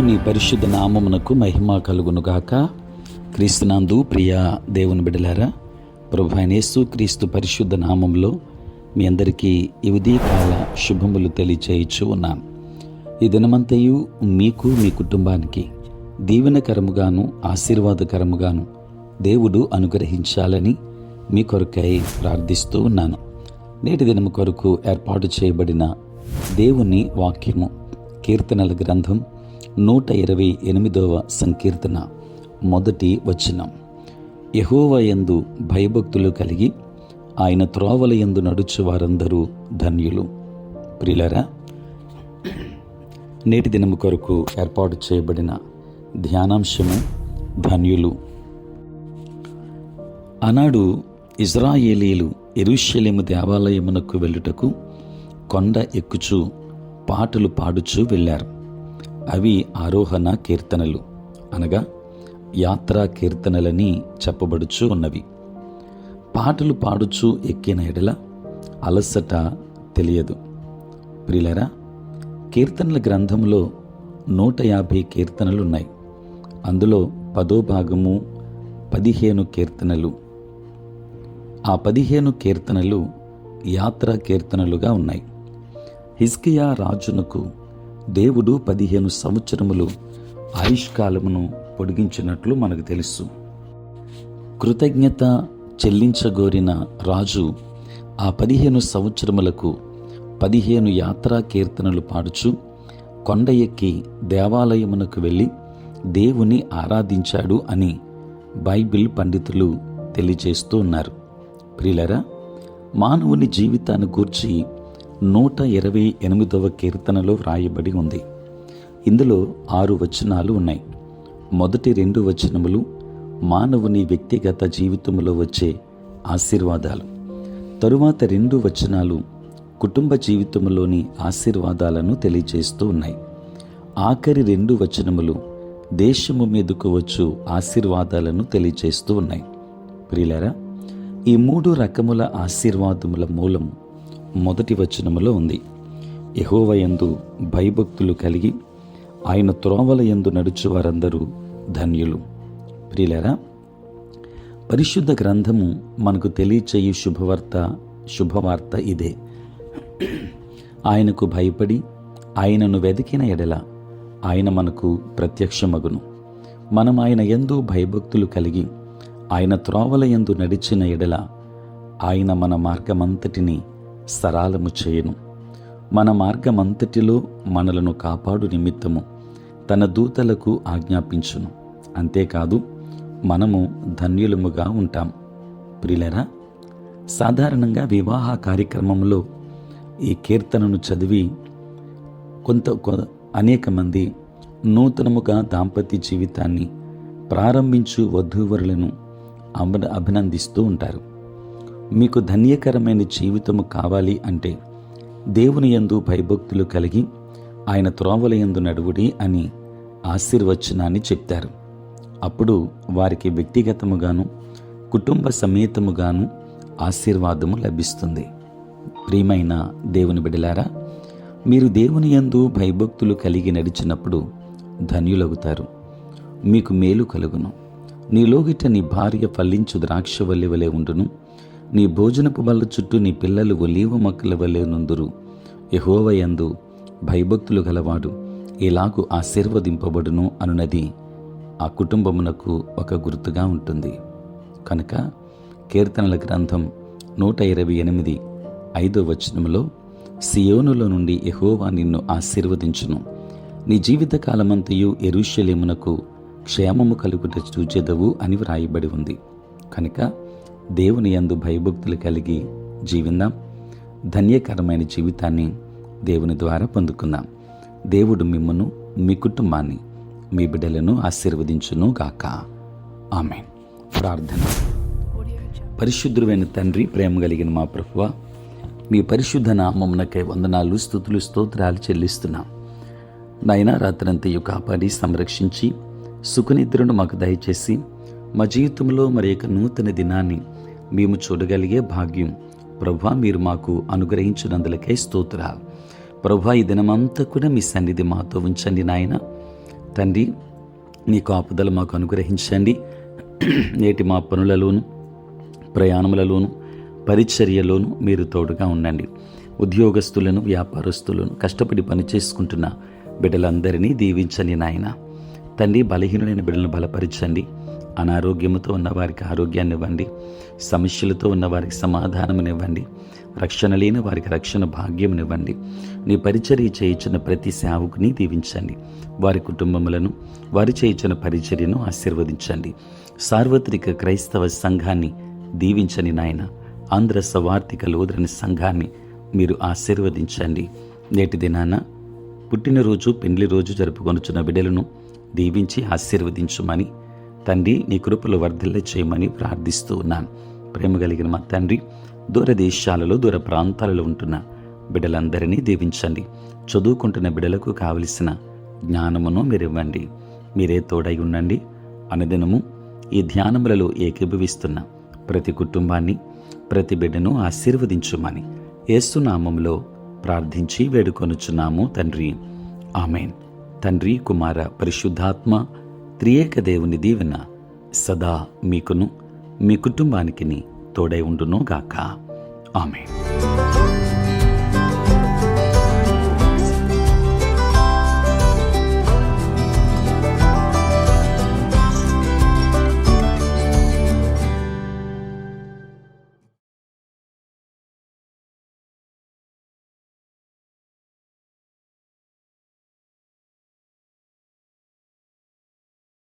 దేవుని పరిశుద్ధ నామమునకు మహిమ కలుగునుగాక. క్రీస్తునందు ప్రియ దేవుని బిడ్డలారా, ప్రభువైన యేసు క్రీస్తు పరిశుద్ధ నామంలో మీ అందరికీ ఈ ఉదయకాల శుభములు తెలియచేయచ్చు ఉన్నాను. ఈ దినమంతయు మీకు మీ కుటుంబానికి దీవెనకరముగాను ఆశీర్వాదకరముగాను దేవుడు అనుగ్రహించాలని మీ కొరకై ప్రార్థిస్తూ ఉన్నాను. నేటి దినము కొరకు ఏర్పాటు చేయబడిన దేవుని వాక్యము కీర్తనల గ్రంథం 128వ సంకీర్తన మొదటి వచనం. యెహోవా యందు భయభక్తులు కలిగి ఆయన త్రోవల యందు నడుచు వారందరూ ధన్యులు. ప్రియులారా, నేటి దినము కొరకు ఏర్పాటు చేయబడిన ధ్యానాంశము ధన్యులు. ఆనాడు ఇజ్రాయేలీలు యెరూషలేము దేవాలయమునకు వెళ్ళుటకు కొండ ఎక్కుచూ పాటలు పాడుచూ వెళ్ళారు. అవి ఆరోహణ కీర్తనలు అనగా యాత్రా కీర్తనలని చెప్పబడుచూ ఉన్నవి. పాటలు పాడుచూ ఎక్కిన ఎడల అలసట తెలియదు. ప్రియులారా, కీర్తనల గ్రంథంలో 150 కీర్తనలున్నాయి. అందులో 10వ భాగము 15 కీర్తనలు. ఆ 15 కీర్తనలు యాత్రా కీర్తనలుగా ఉన్నాయి. హిజ్కియా రాజునకు దేవుడు 15 సంవత్సరములు ఆయుష్కాలమును పొడిగించినట్లు మనకు తెలుసు. కృతజ్ఞత చెల్లించగోరిన రాజు ఆ 15 సంవత్సరములకు 15 యాత్రా కీర్తనలు పాడుచు కొండ ఎక్కి దేవాలయమునకు వెళ్ళి దేవుని ఆరాధించాడు అని బైబిల్ పండితులు తెలియజేస్తూ ఉన్నారు. ప్రియులారా, మానవుని జీవితాన్ని గూర్చి 128వ కీర్తనలో వ్రాయబడి ఉంది. ఇందులో 6 వచనాలు ఉన్నాయి. మొదటి 2 వచనములు మానవుని వ్యక్తిగత జీవితంలో వచ్చే ఆశీర్వాదాలు, తరువాత 2 వచనాలు కుటుంబ జీవితంలోని ఆశీర్వాదాలను తెలియజేస్తూ ఉన్నాయి. ఆఖరి 2 వచనములు దేశము మీదకు వచ్చు ఆశీర్వాదాలను తెలియజేస్తూ ఉన్నాయి. ప్రియులారా, ఈ 3 రకముల ఆశీర్వాదముల మూలం మొదటి వచనములో ఉంది. యెహోవా యందు భయభక్తులు కలిగి ఆయన త్రోవల యందు నడుచు వారందరూ ధన్యులు. ప్రియులారా, పరిశుద్ధ గ్రంథము మనకు తెలియచేయు శుభవార్త ఇదే. ఆయనకు భయపడి ఆయనను వెదికిన ఎడల ఆయన మనకు ప్రత్యక్షమగును. మనం ఆయన యందు భయభక్తులు కలిగి ఆయన త్రోవల యందు నడిచిన ఎడల ఆయన మన మార్గమంతటిని సరళము చేయును. మన మార్గమంతటిలో మనలను కాపాడు నిమిత్తము తన దూతలకు ఆజ్ఞాపించును. అంతేకాదు, మనము ధన్యులముగా ఉంటాం. ప్రియులారా, సాధారణంగా వివాహ కార్యక్రమంలో ఈ కీర్తనను చదివి అనేక మంది నూతనముగా దాంపత్య జీవితాన్ని ప్రారంభించు వధూవరులను అభినందిస్తూ ఉంటారు. మీకు ధన్యకరమైన జీవితము కావాలి అంటే దేవుని యందు భయభక్తులు కలిగి ఆయన త్రోవల యందు నడువుడి అని ఆశీర్వచనాన్ని చెప్తారు. అప్పుడు వారికి వ్యక్తిగతముగాను కుటుంబ సమేతముగాను ఆశీర్వాదము లభిస్తుంది. ప్రియమైన దేవుని బిడ్డలారా, మీరు దేవుని యందు భయభక్తులు కలిగి నడిచినప్పుడు ధన్యులగుతారు. మీకు మేలు కలుగును. నీలోగిట నీ భార్య ఫలించు ద్రాక్షవల్లి వలె ఉండును. నీ భోజనపు బల్ల చుట్టూ నీ పిల్లలు ఒలీవ మొక్కల వలె నుందురు. యెహోవా యందు భయభక్తులు గలవాడు ఎలాగూ ఆశీర్వదింపబడును అనున్నది ఆ కుటుంబమునకు ఒక గుర్తుగా ఉంటుంది. కనుక కీర్తనల గ్రంథం 128 5వ వచనములో, సియోనులో నుండి యెహోవా నిన్ను ఆశీర్వదించును. నీ జీవితకాలమంతయు యెరూషలేమునకు క్షేమము కలుగుట చూచెదవు అని వ్రాయబడి ఉంది. కనుక దేవుని యందు భయభక్తులు కలిగి జీవిందాం. ధన్యకరమైన జీవితాన్ని దేవుని ద్వారా పొందుకుందాం. దేవుడు మిమ్మను, మీ కుటుంబాన్ని, మీ బిడ్డలను ఆశీర్వదించును గాక. ఆమేన్. ప్రార్థన. పరిశుద్ధుడైన తండ్రి, ప్రేమ కలిగిన మా ప్రభువా, మీ పరిశుద్ధ నామమునకై వందనాలు, స్తుతులు, స్తోత్రాలు చెల్లిస్తున్నాం. నాయనా, రాత్రంతయు కాపాడి సంరక్షించి సుఖనిద్రను మాకు దయచేసి మా జీవితంలో మరి యొక్క నూతన దినాన్ని మేము చూడగలిగే భాగ్యం ప్రభువా మీరు మాకు అనుగ్రహించినందులకే స్తోత్రాలు. ప్రభువా, ఈ దినమంతా కూడా మీ సన్నిధి మాతో ఉంచండి నాయన. తండ్రి, నీ కాపుదల మాకు అనుగ్రహించండి. నేటి మా పనులలోను, ప్రయాణములలోను, పరిచర్యలోను మీరు తోడుగా ఉండండి. ఉద్యోగస్తులను, వ్యాపారస్తులను, కష్టపడి పనిచేసుకుంటున్న బిడ్డలందరినీ దీవించండి నాయన. తండ్రి, బలహీనులైన బిడ్డలను బలపరచండి. అనారోగ్యముతో ఉన్న వారికి ఆరోగ్యాన్ని ఇవ్వండి. సమస్యలతో ఉన్న వారికి సమాధానమునివ్వండి. రక్షణ లేని వారికి రక్షణ భాగ్యమునివ్వండి. నీ పరిచర్య చేయించిన ప్రతి సేవకుని దీవించండి. వారి కుటుంబములను, వారి చేయించిన పరిచర్యను ఆశీర్వదించండి. సార్వత్రిక క్రైస్తవ సంఘాన్ని దీవించని నాయన. ఆంధ్ర సవార్థిక లూథరన్ సంఘాన్ని మీరు ఆశీర్వదించండి. నేటి దినాన పుట్టినరోజు, పెండ్లి రోజు జరుపుకొనుచున్న బిడ్డలను దీవించి ఆశీర్వదించుమని తండ్రి, నీ కృపలు వర్ధిల్ల చేయమని ప్రార్థిస్తూ ఉన్నాను. ప్రేమ కలిగిన మా తండ్రి, దూర దేశాలలో, దూర ప్రాంతాలలో ఉంటున్న బిడ్డలందరినీ దీవించండి. చదువుకుంటున్న బిడ్డలకు కావలసిన జ్ఞానమును మీరు ఇవ్వండి. మీరే తోడై ఉండండి. అనుదినము ఈ ధ్యానములలో ఏకీభవిస్తున్న ప్రతి కుటుంబాన్ని, ప్రతి బిడ్డను ఆశీర్వదించుమని యేసు నామములో ప్రార్థించి వేడుకొనుచున్నాము తండ్రి. ఆమెన్. తండ్రి, కుమార, పరిశుద్ధాత్మ త్రియేక దేవుని దీవెన సదా మీకును, మీ కుటుంబానికి తోడై ఉండును గాక. ఆమెన్.